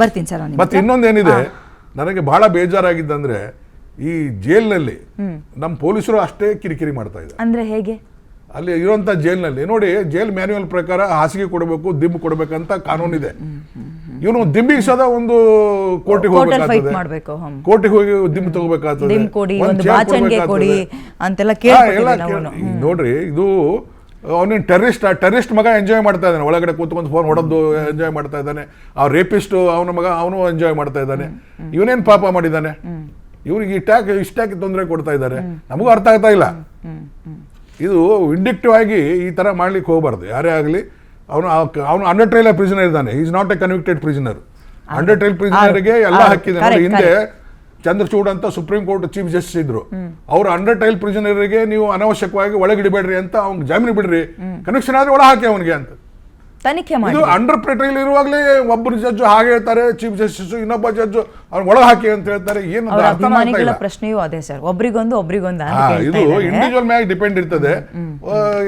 ಬರ್ತೀನಿ ಸರ್. ಮತ್ತೆ ಇನ್ನೊಂದೇನಿದೆ, ನನಗೆ ಬಹಳ ಬೇಜಾರಾಗಿದ್ದಂದ್ರೆ ಈ ಜೈಲ್ನಲ್ಲಿ ನಮ್ಮ ಪೊಲೀಸರು ಅಷ್ಟೇ ಕಿರಿಕಿರಿ ಮಾಡ್ತಾ ಇದ್ದಾರೆ. ಅಂದ್ರೆ ಹೇಗೆ? ಅಲ್ಲಿ ಇರುವಂತ ಜೈಲ್ನಲ್ಲಿ ನೋಡಿ, ಜೈಲ್ ಮ್ಯಾನ್ಯುವಲ್ ಪ್ರಕಾರ ಹಾಸಿಗೆ ಕೊಡಬೇಕು, ದಿಂಬು ಕೊಡಬೇಕಂತ ಕಾನೂನಿದೆ. ಇವನು ದಿಂಬಿಗೆ ಸದಾ ಒಂದು ಕೋರ್ಟಿಗೆ ಹೋಗ್ಬೇಕಾಗ್ತದೆ, ಕೋರ್ಟಿಗೆ ಹೋಗಿ ದಿಂಬು ತಗೋಬೇಕಾಗ್ತದೆ, ನೋಡ್ರಿ. ಇದು ಅವನೇನು ಟೆರರಿಸ್ಟ್ ಮಗ ಎಂಜಾಯ್ ಮಾಡ್ತಾ ಇದ್ದಾನೆ, ಒಳಗಡೆ ಕೂತ್ಕೊಂಡು ಫೋನ್ ಹೊಡೆದು ಎಂಜಾಯ್ ಮಾಡ್ತಾ ಇದ್ದಾನೆ. ಆ ರೇಪಿಸ್ಟ್ ಅವನ ಮಗ, ಅವನು ಎಂಜಾಯ್ ಮಾಡ್ತಾ ಇದ್ದಾನೆ. ಇವನೇನು ಪಾಪ ಮಾಡಿದ್ದಾನೆ? ಇವ್ರಿಗೆ ಇಷ್ಟಾಗಿ ತೊಂದರೆ ಕೊಡ್ತಾ ಇದ್ದಾರೆ, ನಮಗೂ ಅರ್ಥ ಆಗ್ತಾ ಇಲ್ಲ. ಇದು ಇಂಡಿಕ್ಟಿವ್ ಆಗಿ ಈ ತರ ಮಾಡ್ಲಿಕ್ಕೆ ಹೋಗಬಾರ್ದು ಯಾರೇ ಆಗಲಿ. ಅವನು ಅಂಡರ್ ಟ್ರಯಲ್ ಪ್ರಿಸನರ್ ಇದ್ದಾನೆ, is not a convicted prisoner. Under trial ಪ್ರಿಸನರ್ಗೆ ಎಲ್ಲ ಹಕ್ಕಿದೆ. ಹಿಂದೆ ಚಂದ್ರಚೂಡ್ ಅಂತ ಸುಪ್ರೀಂ ಕೋರ್ಟ್ ಚೀಫ್ ಜಸ್ಟಿಸ್ ಇದ್ರು, ಅವ್ರು ಅಂಡರ್ ಟ್ರಯಲ್ ಪ್ರಿಸನರ್ಗೆ ನೀವು ಅನಾವಶ್ಯಕವಾಗಿ ಒಳಗಿಡಬೇಡ್ರಿ ಅಂತ ಅವ್ನಿಗೆ ಜಾಮೀನು ಬಿಡ್ರಿ, ಕನ್ವಿಕ್ಷನ್ ಆದ್ರೆ ಒಳ ಹಾಕಿ ಅವನಿಗೆ ಅಂತ ತನಿಖೆ ಮಾಡಿ. ಇದು ಅಂಡರ್ ಟ್ರಯಲ್ ಇರುವಾಗಲೇ ಒಬ್ಬರು ಜಡ್ಜ್ ಹಾಗೆ ಹೇಳ್ತಾರೆ, ಚೀಫ್ ಜಸ್ಟಿಸ್, ಇನ್ನೊಬ್ಬ ಜಡ್ಜ್ ಅವ್ನು ಒಳಗೆ ಹಾಕಿ ಅಂತ ಹೇಳ್ತಾರೆ. ಏನು ಪ್ರಶ್ನೆಯೂ ಅದೇ ಸರ್, ಒಬ್ರಿಗೊಂದು ಇದು ಇಂಡಿವಿಜುವಲ್ ಮ್ಯಾಗ ಡಿಪೆಂಡ್ ಇರ್ತದೆ.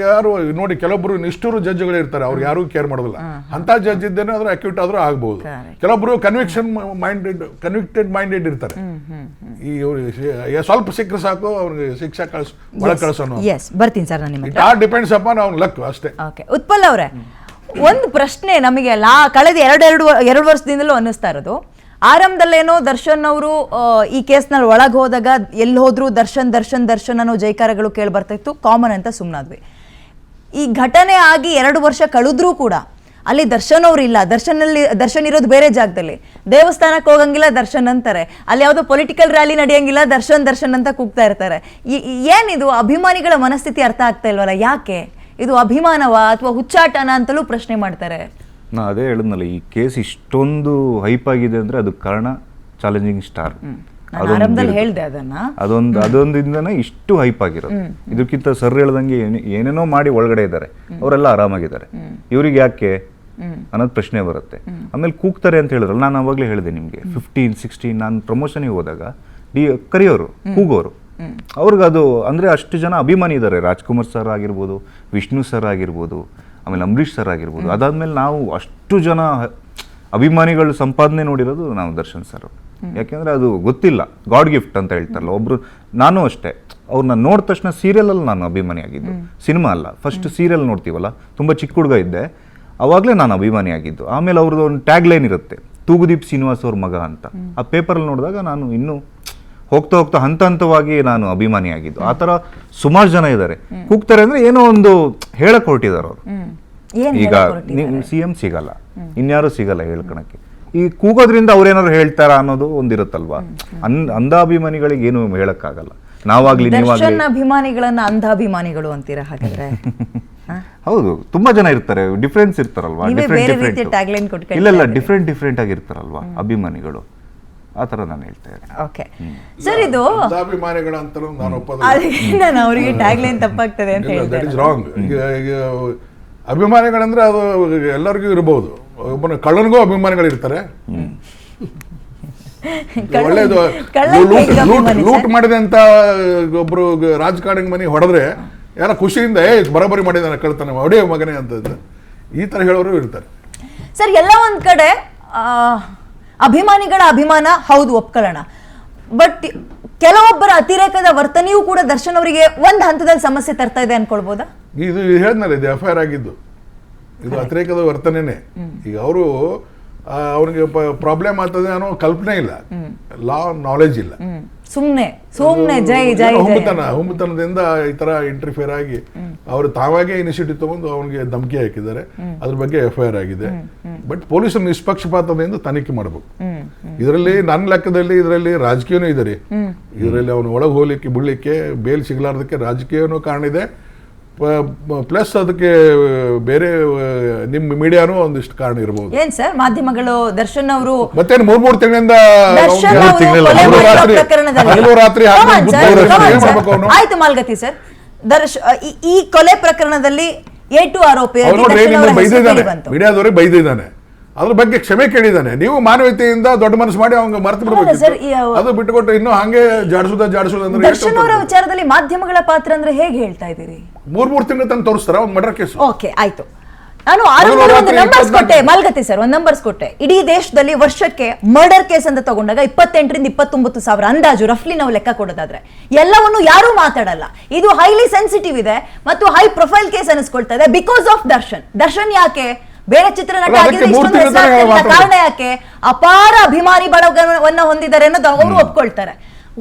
ಯಾರು ನೋಡಿ, ಕೆಲವೊಬ್ರು ನಿಷ್ಠೂರು ಜಡ್ಜ್ಗಳು ಇರ್ತಾರೆ, ಅವ್ರು ಯಾರು ಕೇರ್ ಮಾಡೋದಿಲ್ಲ. ಅಂತ ಜಡ್ಜ್ ಇದ್ದೇನೆ ಆದ್ರೂ ಅಕ್ಯೂಟ್ ಆದ್ರೂ ಆಗ್ಬಹುದು. ಕೆಲವೊಬ್ರು ಕನ್ವಿಕ್ಟೆಡ್ ಮೈಂಡೆಡ್ ಇರ್ತಾರೆ. ಈ ಸ್ವಲ್ಪ ಸಿಕ್ಕರೆ ಸಾಕು ಅವ್ರಿಗೆ ಶಿಕ್ಷೆ ಒಳಗೆ ಕಳಿಸೋನು. ಬರ್ತೀನಿ ಸರ್ ನಾನು. ಡಿಪೆಂಡ್ಸ್ ಅಪಾನ್ ಅವ್ನ ಲಕ್ ಅಷ್ಟೇ. ಉತ್ಪಲ್ ಅವರೇ, ಒಂದು ಪ್ರಶ್ನೆ ನಮಗೆ ಕಳೆದ ಎರಡು ವರ್ಷದಿಂದಲೂ ಅನ್ನಿಸ್ತಾ ಇರೋದು, ಆರಂಭದಲ್ಲೇನೋ ದರ್ಶನ್ ಅವರು ಈ ಕೇಸ್ನಲ್ಲಿ ಒಳಗೆ ಹೋದಾಗ ಎಲ್ಲಿ ಹೋದ್ರು ದರ್ಶನ್ ಅನ್ನೋ ಜೈಕಾರಗಳು ಕೇಳಿ ಬರ್ತಾ ಇತ್ತು, ಕಾಮನ್ ಅಂತ ಸುಮ್ಮನಾದ್ವಿ. ಈ ಘಟನೆ ಆಗಿ 2 ವರ್ಷ ಕಳೆದ್ರೂ ಕೂಡ ಅಲ್ಲಿ ದರ್ಶನ್ ಅವ್ರು ಇಲ್ಲ. ದರ್ಶನ್ ಇರೋದು ಬೇರೆ ಜಾಗದಲ್ಲಿ, ದೇವಸ್ಥಾನಕ್ಕೆ ಹೋಗಂಗಿಲ್ಲ ದರ್ಶನ್ ಅಂತಾರೆ, ಅಲ್ಲಿ ಯಾವುದೋ ಪೊಲಿಟಿಕಲ್ ರ್ಯಾಲಿ ನಡೆಯಂಗಿಲ್ಲ ದರ್ಶನ್ ಅಂತ ಕೂಗ್ತಾ ಇರ್ತಾರೆ. ಏನಿದು ಅಭಿಮಾನಿಗಳ ಮನಸ್ಥಿತಿ ಅರ್ಥ ಆಗ್ತಾ ಇಲ್ವಲ್ಲ, ಯಾಕೆ ಇದು ಅಭಿಮಾನವಾ ಅಥವಾ ಹುಚ್ಚಾಟನ ಅಂತಲೂ ಪ್ರಶ್ನೆ ಮಾಡ್ತಾರೆ. ನಾ ಅದೇ ಹೇಳಿದ್ನಲ್ಲ, ಈ ಕೇಸ್ ಇಷ್ಟೊಂದು ಹೈಪ್ ಆಗಿದೆ ಅಂದ್ರೆ ಅದು ಕಾರಣ ಚಾಲೆಂಜಿಂಗ್ ಸ್ಟಾರ್. ಅದೊಂದಿಂದನೇ ಇಷ್ಟು ಹೈಪ್ ಆಗಿರೋದು. ಇದಕ್ಕಿಂತ ಸರ್ ಹೇಳ್ದಂಗೆ ಏನೇನೋ ಮಾಡಿ ಒಳಗಡೆ ಇದ್ದಾರೆ, ಅವರೆಲ್ಲ ಆರಾಮಾಗಿದ್ದಾರೆ. ಇವ್ರಿಗೆ ಯಾಕೆ ಅನ್ನೋದು ಪ್ರಶ್ನೆ ಬರುತ್ತೆ. ಆಮೇಲೆ ಕೂಗ್ತಾರೆ ಅಂತ ಹೇಳಿದ್ರಲ್ಲ, ನಾನು ಅವಾಗಲೇ ಹೇಳಿದೆ ನಿಮಗೆ, 15, 16 ನಾನು ಪ್ರಮೋಷನ್ಗೆ ಹೋದಾಗ ಕರೆಯೋರು, ಕೂಗೋರು. ಅವ್ರಿಗದು ಅಂದರೆ ಅಷ್ಟು ಜನ ಅಭಿಮಾನಿ ಇದ್ದಾರೆ. ರಾಜ್ಕುಮಾರ್ ಸರ್ ಆಗಿರ್ಬೋದು, ವಿಷ್ಣು ಸರ್ ಆಗಿರ್ಬೋದು, ಆಮೇಲೆ ಅಂಬರೀಷ್ ಸರ್ ಆಗಿರ್ಬೋದು. ಅದಾದ್ಮೇಲೆ ನಾವು ಅಷ್ಟು ಜನ ಅಭಿಮಾನಿಗಳು ಸಂಪಾದನೆ ನೋಡಿರೋದು ನಾವು ದರ್ಶನ್ ಸರ್. ಯಾಕೆಂದರೆ ಅದು ಗೊತ್ತಿಲ್ಲ, ಗಾಡ್ ಗಿಫ್ಟ್ ಅಂತ ಹೇಳ್ತಾರಲ್ಲ ಒಬ್ರು. ನಾನು ಅಷ್ಟೇ, ಅವ್ರನ್ನ ನೋಡಿದ ತಕ್ಷಣ ಸೀರಿಯಲಲ್ಲಿ ನಾನು ಅಭಿಮಾನಿ ಆಗಿದ್ದು, ಸಿನಿಮಾ ಅಲ್ಲ. ಫಸ್ಟ್ ಸೀರಿಯಲ್ ನೋಡ್ತೀವಲ್ಲ, ತುಂಬ ಚಿಕ್ಕ ಹುಡುಗ ಇದ್ದೆ, ಅವಾಗಲೇ ನಾನು ಅಭಿಮಾನಿ ಆಗಿದ್ದು. ಆಮೇಲೆ ಅವ್ರದ್ದು ಒಂದು ಟ್ಯಾಗ್ ಲೈನ್ ಇರುತ್ತೆ, ತೂಗುದೀಪ್ ಶ್ರೀನಿವಾಸ್ ಅವ್ರ ಮಗ ಅಂತ. ಆ ಪೇಪರಲ್ಲಿ ನೋಡಿದಾಗ ನಾನು ಇನ್ನೂ ಹೋಗ್ತಾ ಹಂತವಾಗಿ ನಾನು ಅಭಿಮಾನಿ ಆಗಿದ್ದು. ಆ ಥರ ಸುಮಾರು ಜನ ಇದ್ದಾರೆ. ಕೂಗ್ತಾರೆ ಅಂದ್ರೆ ಏನೋ ಒಂದು ಹೇಳಕ್ ಹೊರಟಿದ್ದಾರೆ ಅವರು. ಈಗ CM ಸಿಗಲ್ಲ, ಇನ್ಯಾರು ಸಿಗಲ್ಲ ಹೇಳ್ಕೊಳಕ್ಕೆ. ಈ ಕೂಗೋದ್ರಿಂದ ಅವ್ರೇನಾದ್ರು ಹೇಳ್ತಾರ ಅನ್ನೋದು ಒಂದಿರುತ್ತಲ್ವಾ. ಅಂಧಾಭಿಮಾನಿಗಳಿಗೆ ಏನು ಹೇಳಕ್ಕಾಗಲ್ಲ. ನಾವಾಗ್ಲಿ ನೀವಾಗ್ಲಿ ಅಭಿಮಾನಿಗಳನ್ನ ಅಂಧಾಭಿಮಾನಿಗಳು ಅಂತೀರಾ ಹಾಗಾದ್ರೆ? ಹೌದು, ತುಂಬಾ ಜನ ಇರ್ತಾರೆ, ಡಿಫ್ರೆನ್ಸ್ ಇರ್ತಾರಲ್ವಾ. ಇಲ್ಲ ಡಿಫ್ರೆಂಟ್ ಆಗಿರ್ತಾರಲ್ವಾ ಅಭಿಮಾನಿಗಳು. ಆ ಥರ ನಾನು ಹೇಳ್ತಾ ಇದ್ದೀನಿ. ಓಕೆ ಸರ್, ಇದು ಅಭಿಮಾನಿಗಳಂತಲೂ ನಾನು ನಾನು ಅವರಿಗೆ ಟ್ಯಾಗ್ ಲೈನ್ ತಪ್ಪಾಗ್ತದೆ ಅಂತ ಹೇಳ್ತಾರೆ. ಅಭಿಮಾನಿಗಳಂದ್ರೆ ಅದು ಎಲ್ಲರಿಗೂ ಇರಬಹುದು. ಒಬ್ಬನ ಕಳ್ಳನಿಗೂ ಅಭಿಮಾನಿಗಳಿರ್ತಾರೆ. ಒಳ್ಳೇದು ಲೂಟ್ ಮಾಡಿದೆ ಅಂತ ಒಬ್ರು ರಾಜಕಾರಣಿ ಮನೆ ಹೊಡೆದ್ರೆ ಯಾರ ಖುಷಿಯಿಂದ ಬರೋಬ್ಬರಿ ಮಾಡಿದಾನೆ ಕಳ್ತಾನೆ ಒಡೆಯ ಮಗನೇ ಅಂತ ಈ ತರ ಹೇಳೋರು ಇರ್ತಾರೆ. ಸರ್, ಎಲ್ಲ ಒಂದ್ ಕಡೆ ಅಭಿಮಾನಿಗಳ ಅಭಿಮಾನ ಹೌದು, ಒಪ್ಕೊಳ್ಳೋಣ. ಬಟ್ ಕೆಲವೊಬ್ಬರ ಅತಿರೇಕದ ವರ್ತನೆಯೂ ಕೂಡ ದರ್ಶನ್ ಅವರಿಗೆ ಒಂದು ಹಂತದಲ್ಲಿ ಸಮಸ್ಯೆ ತರ್ತಾ ಇದೆ ಅನ್ಕೊಳ್ಬೋದಾ? ಇದು ಹೇಳಿದ್ನಲ್ಲ, ಇದು FIR ಆಗಿದ್ದು, ಇದು ಅತಿರೇಕದ ವರ್ತನೆನೇ. ಈಗ ಅವರು ಅವ್ರಿಗೆ ಪ್ರಾಬ್ಲಮ್ ಆಗ್ತದೆ ಅನ್ನೋ ಕಲ್ಪನೆ ಇಲ್ಲ, ಲಾ ನಾಲೆಜ್ ಇಲ್ಲ, ಸುಮ್ನೆ ಜೈ ಹುಂಬತನದಿಂದ ಈ ತರ ಇಂಟರ್ಫಿಯರ್ ಆಗಿ ಅವರು ತಾವಾಗೇ ಇನಿಷಿಯೇಟಿವ್ ತಗೊಂಡು ಅವನಿಗೆ ಧಮಕಿ ಹಾಕಿದ್ದಾರೆ. ಅದ್ರ ಬಗ್ಗೆ FIR ಆಗಿದೆ. ಬಟ್ ಪೊಲೀಸರು ನಿಷ್ಪಕ್ಷಪಾತದಿಂದ ತನಿಖೆ ಮಾಡಬೇಕು. ಇದರಲ್ಲಿ ನನ್ನ ಲೆಕ್ಕದಲ್ಲಿ ಇದರಲ್ಲಿ ರಾಜಕೀಯನೂ ಇದೆ. ಇದರಲ್ಲಿ ಅವನು ಒಳಗೆ ಹೋಗ್ಲಿಕ್ಕೆ ಬಿಡ್ಲಿಕ್ಕೆ ಬೇಲ್ ಸಿಗ್ಲಾರ್ದಕ್ಕೆ ರಾಜಕೀಯನೂ ಕಾರಣ ಇದೆ. ಪ್ಲಸ್ ಅದಕ್ಕೆ ಬೇರೆ ನಿಮ್ಮ ಮೀಡಿಯಾನು ಒಂದಿಷ್ಟು ಕಾರಣ ಇರಬಹುದು. ಏನ್ ಸರ್, ಮಾಧ್ಯಮಗಳು ದರ್ಶನ್ ಅವರು ಮತ್ತೆ 3 ತಿಂಗಳಿಂದ ಆಯ್ತು ಮಾಲ್ಗತಿ ಸರ್, ಈ ಕೊಲೆ ಪ್ರಕರಣದಲ್ಲಿ A2 ಆರೋಪಿ ಮೀಡಿಯಾದವರೇ ಬೈದಿದ್ದಾನೆ, ಅದ್ರ ಬಗ್ಗೆ ಕ್ಷಮೆ ಕೇಳಿದ್ದಾನೆ. ನೀವು ಮಾನವೀಯತೆಯಿಂದ ದೊಡ್ಡ ಮನಸ್ಸು ಮಾಡಿ ಅವ್ನಿಗೆ ಮರೆತು ಬಿಡಬೇಕು. ಅದು ಬಿಟ್ಟುಕೊಟ್ಟು ಇನ್ನೂ ಹಂಗೆ ಜಾಡಿಸೋದ ಅಂದ್ರೆ ದರ್ಶನ್ ಅವರ ವಿಚಾರದಲ್ಲಿ ಮಾಧ್ಯಮಗಳ ಪಾತ್ರ ಅಂದ್ರೆ ಹೇಗೆ ಹೇಳ್ತಾ ಇದ್ದೀರಿ? 3 ತಿಂಗಳು ತನಕ ತೋರಿಸ್ತಾರ ಒಂದು ಮರ್ಡರ್ ಕೇಸ್. ಓಕೆ ಆಯ್ತು. ನಾನು ಆರಂಭದಲ್ಲಿ ಒಂದು ರಾತ್ರಿ ನಂಬರ್ಸ್ 24 ಕೊಟ್ಟೆ, ಮಲ್ಗತಿ ಸರ್ ಒಂದು ನಂಬರ್ಸ್ ಕೊಟ್ಟೆ. ಇಡೀ ದೇಶದಲ್ಲಿ ವರ್ಷಕ್ಕೆ ಮರ್ಡರ್ ಕೇಸ್ ಅಂತ ತಗೊಂಡಾಗ 28ರಿಂದ 29,000 ಅಂದಾಜು ರಫ್ಲಿ ನಾವು ಲೆಕ್ಕ ಕೊಡೋದಾದ್ರೆ. ಎಲ್ಲವನ್ನು ಯಾರು ಮಾತಾಡಲ್ಲ. ಇದು ಹೈಲಿ ಸೆನ್ಸಿಟಿವ್ ಇದೆ ಮತ್ತು ಹೈ ಪ್ರೊಫೈಲ್ ಕೇಸ್ ಅನಿಸ್ಕೊಳ್ತಾ ಇದೆ ಬಿಕಾಸ್ ಆಫ್ ದರ್ಶನ್ ಯಾಕೆ ಬೇರೆ ಚಿತ್ರನಟ ಅಲ್ಲ, ಆಗಿದ್ರೆ ಅದಕ್ಕೆ ಇಷ್ಟೊಂದು ಮೂರ್ತಿ ಹೆಸರಾಗ್ತಿರ್ಲಿಲ್ಲ. ಮಾತಾಡೋದು. ಕಾರಣ ಯಾಕೆ? ಅಪಾರ ಅಭಿಮಾನಿ ಬಳಗವನ್ನ ಹೊಂದಿದ್ದಾರೆ ಅನ್ನೋದು ಅವರು ಒಪ್ಕೊಳ್ತಾರೆ.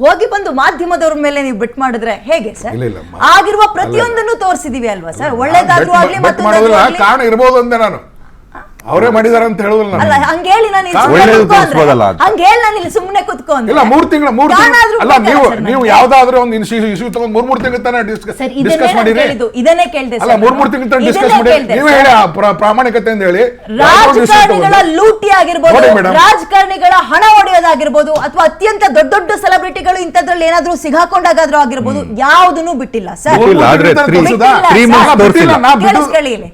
ಹೋಗಿ ಬಂದು ಮಾಧ್ಯಮದವ್ರ ಮೇಲೆ ನೀವು ಬಿಟ್ ಮಾಡಿದ್ರೆ ಹೇಗೆ ಸರ್? ಇಲ್ಲ, ಆಗಿರುವ ಪ್ರತಿಯೊಂದನ್ನು ತೋರಿಸಿದೀವಿ ಅಲ್ವಾ ಸರ್? ಒಳ್ಳೇದಾದ್ರೂ ಆಗ್ಲಿ bet ಮತ್ತೊಂದಾದ್ರೂ ಮಾಡೋದಿಲ್ಲ, ಆಗ್ಲಿ. ಕಾರಣ ಇರ್ಬೋದು ಅಂದೆ ನಾನು. ಅವರೇ ಮಾಡಿದಾರೆ ಅಂತ ಹೇಳುದಿಲ್ಲ ಅಲ್ಲ ನಾನು. ಹಂಗೇಳಿ ನಾನು ಇಲ್ಲಿ ಸುಮ್ನೆ ಒಳ್ಳೇದು ಕೂತ್ಕೊ ಅಂದ್ರೆ, ತೋರಿಸ್ಬೋದಲ್ಲ ಅಂತ. ಹಂಗೇಳಿ ನಾನು ಇಲ್ಲಿ ಸುಮ್ಮನೆ ಕೂತ್ಕೊಂಡ್ರೆ ಇಲ್ಲ 3 ತಿಂಗಳು ಕಾರಣ ಆದ್ರೂ ಅಲ್ಲ ಬೇಕಲ್ಲ ನೀವು ಸರ್ ನೀವು ನನಗೆ? ಯಾವ್ದಾದ್ರು ಒಂದು ಇಶ್ಯೂ ತಗೊಂಡ್ 3 ತಿಂಗಳು ತಾನೇ ಸರ್ ಡಿಸ್ಕಸ್ ಮಾಡಿರಿ. ಇದನ್ನೇ ಕೇಳಿದೆ ಅಲ್ಲ 3 ತಿಂಗಳು ತಾನೇ ಡಿಸ್ಕಸ್ ಮಾಡಿ. ನೀವು ಹೇಳಿ ಪ್ರಾಮಾಣಿಕತೆಯಿಂದ ಹೇಳಿ. ರಾಜಕಾರಣಿಗಳ ಲೂಟಿ ಆಗಿರ್ಬೋದು, ನೋಡಿ ಮೇಡಮ್. ರಾಜಕಾರಣಿಗಳ ಹಣ ಹೊಡೆಯೋದಾಗಿರ್ಬೋದು, ಅಥವಾ ಅತ್ಯಂತ ದೊಡ್ಡ ದೊಡ್ಡ ಸೆಲೆಬ್ರಿಟಿಗಳು ಇಂಥದ್ರಲ್ಲಿ ಏನಾದ್ರೂ ಸಿಗಾಕೊಂಡಾಗಾದ್ರೂ ಆಗಿರ್ಬೋದು, ಯಾವುದನ್ನು ಬಿಟ್ಟಿಲ್ಲ ಸರ್. ಇಲ್ಲ, ಆದ್ರೆ ಬಿಟ್ಟಿಲ್ಲ 3 ಸರ್. months ತೋರಿಸಿಲ್ಲ. ಕೇಳಿಸ್ಕೊಳ್ಳಿ ಇಲ್ಲಿ.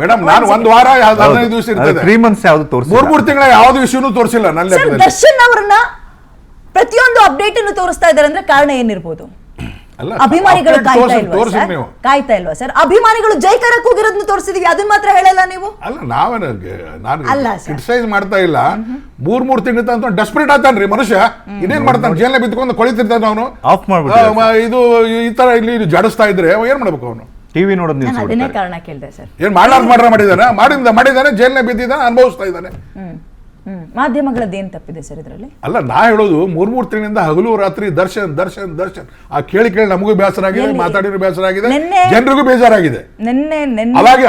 ಮೇಡಮ್ ನಾನು ಒಂದು ವಾರ 15 ದಿವಸ ಇರ್ತದೆ. 3 months ಯಾವ್ದು ತೋರಿಸಿಲ್ಲ. 3 ತಿಂಗಳ ಯಾವ್ದು ಇಶ್ಯೂನು ತೋರಿಸಿಲ್ಲ ನನ್ನ ಸರ್, ಲೆಕ್ಕದಲ್ಲಿ. ದರ್ಶನ್ ಅವರನ್ನ ಪ್ರತಿಯೊಂದು ಅಪ್ಡೇಟ್ ಅನ್ನು ತೋರಿಸ್ತಾ ಇದ್ದಾರೆ ಅಂದ್ರೆ ಕಾರಣ ಏನಿರ್ಬೋದು? ಅಲ್ಲ, ಅಭಿಮಾನಿಗಳು update ಕಾಯ್ತಾ ತೋರ್ಸಿ- ಇಲ್ವಾ ತೋರ್ಸಿ ಸರ್? ನೀವು. ಕಾಯ್ತಾ ಇಲ್ವಾ ಸರ್? ಅಭಿಮಾನಿಗಳು ಜೈಕಾರ ಕೂಗಿರೋದನ್ನ ತೋರಿಸಿದೀವಿ, ಅದನ್ನ ಮಾತ್ರ ಹೇಳಲ್ಲ ನೀವು. ಅಲ್ಲ ನಾವೇನ ನಾನು ಅಲ್ಲ ಸರ್. ಕ್ರಿಟಿಸೈಸ್ ಮಾಡ್ತಾ ಇಲ್ಲ. 3 ತಿಂಗಳ ಅಂತ ಡೆಸ್ಪರೇಟ್ ಆತಾನ್ರಿ ಮನುಷ್ಯ. ಇನ್ನೇನ್ ಮಾಡ್ತಾನೆ? ಜೈಲಲ್ಲಿ ಬಿದ್ದುಕೊಂಡು ಕೊಳಿತಿರ್ತಾನ ಅವನು. ಆಫ್ ಮಾಡ್ಬಿಟ್ಟು ಇದು ಈ ತರ ಇಲ್ಲಿ ಜಡಿಸ್ತಾ ಇದ್ರೆ ಏನ್ ಮಾಡ್ಬೇಕು ಅವನು? ಟಿವಿ ನೋಡೋದು ನಾನು ಅದನ್ನೇ ನಿಲ್ಸ್ಬಿಡ್ತಾರೆ. ಕಾರಣ ಕೇಳಿದೆ ಸರ್. ಏನ್ ಮಾಡಿದಾನೆ ಜೈಲ್ನ ಬಿದ್ದಿದ್ದಾನೆ, ಅನುಭವಿಸ್ತಾ ಇದ್ದಾನೆ. ಮಾಧ್ಯಮಗಳದ್ದು ಏನ್ ತಪ್ಪಿದೆ ಸರ್ ಇದರಲ್ಲಿ? ಅಲ್ಲ ನಾ ಹೇಳೋದು 3 ತಿಂಗಳಿಂದ ಹಗಲು ರಾತ್ರಿ ದರ್ಶನ್ ದರ್ಶನ್ ದರ್ಶನ್ ಆ ಕೇಳಿ ನಮಗೂ ಬೇಸರ ಆಗಿದೆ, ಎಲ್ಲಿ? ಮಾತಾಡಿರೋ ಬೇಸರ ಆಗಿದೆ, ನೆನ್ನೆ- ಜನರಿಗೂ ಬೇಜಾರಾಗಿದೆ. ನಿನ್ನೆ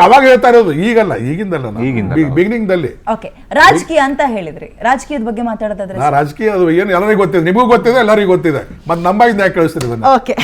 ಅವಾಗ ಹೇಳ್ತಾ ಇರೋದು, ಈಗಲ್ಲ, ಈಗಿಂದಲ್ಲ, ಈಗಿಂದಲ್ಲ. ಬಿಗಿನಿಂಗ್ ದಲ್ಲಿ. ಓಕೆ, ರಾಜಕೀಯ ಅಂತ ಹೇಳಿದ್ರಿ. ರಾಜಕೀಯದ ಬಗ್ಗೆ ಮಾತಾಡೋದಾದ್ರೆ ನಾ ರಾಜಕೀಯ ಅದು ಏನು ಎಲ್ಲರಿಗೂ ಗೊತ್ತಿದೆ, ನಿಮಗೂ ಗೊತ್ತಿದೆ, ಎಲ್ಲರಿಗೂ ಗೊತ್ತಿದೆ. ಮತ್ತೆ ನಂಬಾಯಿಂದ ಯಾಕೆ ಕಳಿಸ್ತೀರಿ ಇದನ್ನ? ಓಕೆ